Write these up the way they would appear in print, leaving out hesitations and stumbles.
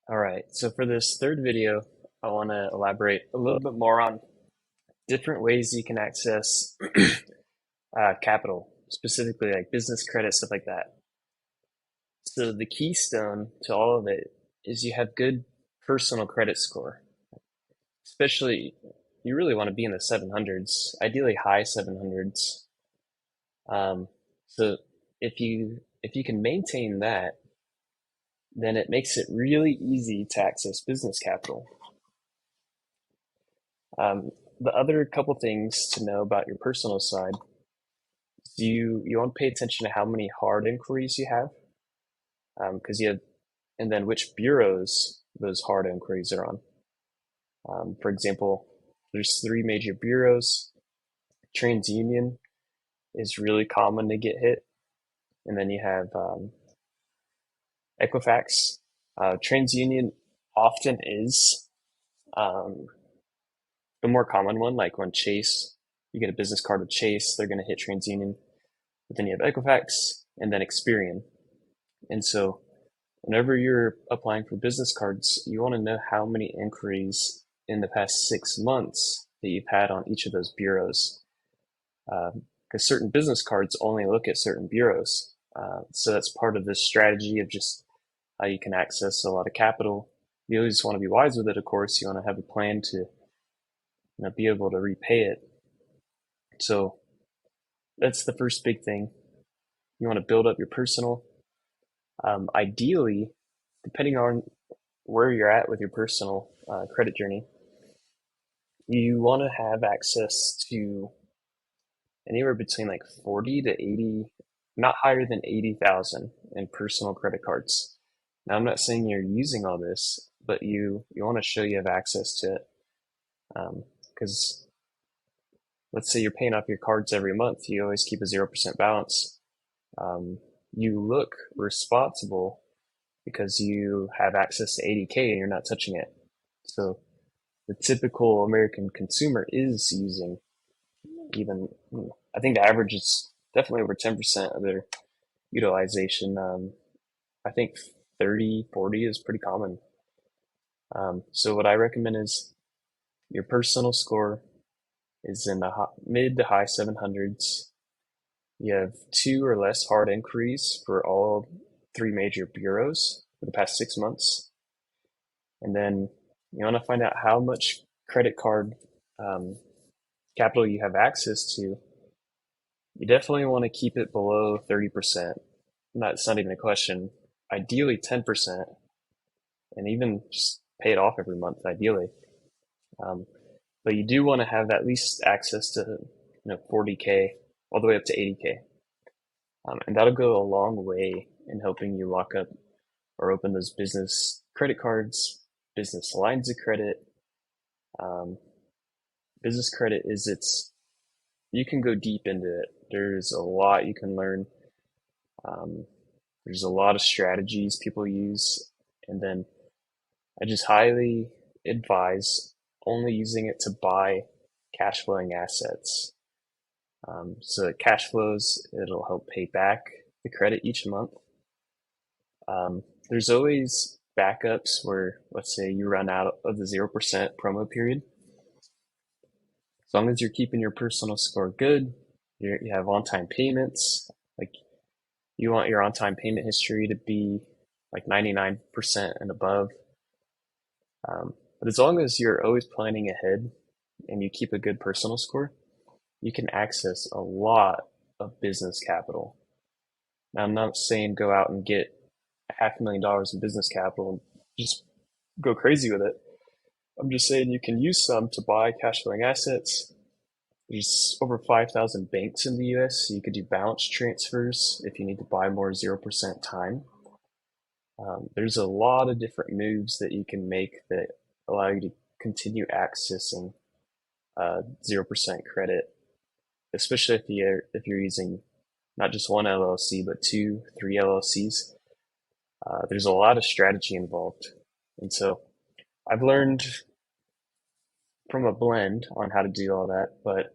All right, so for this third video, I want to elaborate a little bit more on different ways you can access capital, specifically like business credit, stuff like that. So the keystone to all of it is you have good personal credit score. Especially, you really want to be in the 700s, ideally high 700s. Um, so if you can maintain that, then it makes it really easy to access business capital. Um, the other couple things to know about your personal side, you want to pay attention to how many hard inquiries you have, because you have, and then which bureaus those hard inquiries are on. For example, there's three major bureaus. TransUnion is really common to get hit, and then you have Equifax. TransUnion often is um, the more common one, like when Chase, you get a business card with Chase, they're going to hit TransUnion. But then you have Equifax and then Experian. And so whenever you're applying for business cards, you want to know how many inquiries in the past 6 months that you've had on each of those bureaus. Because certain business cards only look at certain bureaus. So that's part of this strategy of just how you can access a lot of capital. You always want to be wise with it, of course. You want to have a plan to be able to repay it. So that's the first big thing. You want to build up your personal. Ideally, depending on where you're at with your personal credit journey, you want to have access to anywhere between like 40 to 80, not higher than 80,000 in personal credit cards. Now, I'm not saying you're using all this, but you want to show you have access to it. Because let's say you're paying off your cards every month, you always keep a 0% balance. Um, you look responsible because you have access to 80K and you're not touching it. So the typical American consumer is using even, I think the average is definitely over 10% of their utilization. I think 30, 40 is pretty common. So what I recommend is your personal score is in the mid to high 700s. You have two or less hard inquiries for all three major bureaus for the past 6 months. And then you want to find out how much credit card um, capital you have access to. You definitely want to keep it below 30%. It's not even a question. Ideally 10%, and even just pay it off every month, ideally. Um, but you do want to have at least access to 40K all the way up to 80K. And that'll go a long way in helping you lock up or open those business credit cards, business lines of credit. Um, Business credit you can go deep into it. There's a lot you can learn. Um, there's a lot of strategies people use. And then I just highly advise only using it to buy cash flowing assets. So it cash flows, it'll help pay back the credit each month. There's always backups where, let's say, you run out of the 0% promo period. As long as you're keeping your personal score good, you have on time payments. Like you want your on time payment history to be like 99% and above. But as long as you're always planning ahead and you keep a good personal score, you can access a lot of business capital. Now, I'm not saying go out and get $500,000 in business capital and just go crazy with it. I'm just saying you can use some to buy cash flowing assets. There's over 5,000 banks in the US, so you could do balance transfers if you need to buy more 0% time. There's a lot of different moves that you can make that allow you to continue accessing 0% credit, especially if you're using not just one LLC but two, three LLCs. There's a lot of strategy involved, and so I've learned from a blend on how to do all that, but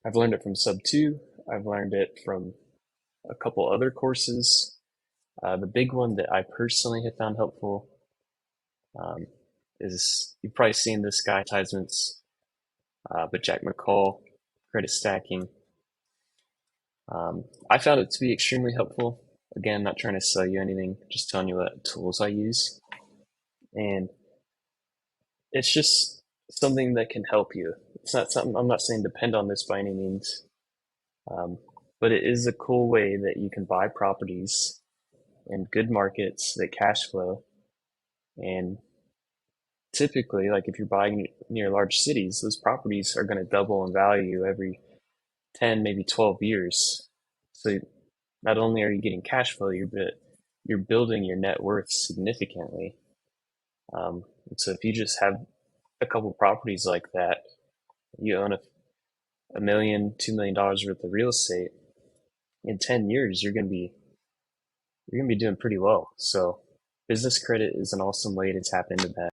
I've learned it from Subto. I've learned it from a couple other courses. The big one that I personally have found helpful um, is you've probably seen this guy advertisements, but Jack McCall, credit stacking. I found it to be extremely helpful. Again, not trying to sell you anything, just telling you what tools I use. And it's just something that can help you. It's not something, I'm not saying depend on this by any means, um, but it is a cool way that you can buy properties in good markets that cash flow. And typically, like if you're buying near large cities, those properties are going to double in value every 10, maybe 12 years. So not only are you getting cash flow, you're building your net worth significantly. And so if you just have a couple properties like that, you own a million, $2 million worth of real estate in 10 years, you're gonna be doing pretty well. So business credit is an awesome way to tap into that.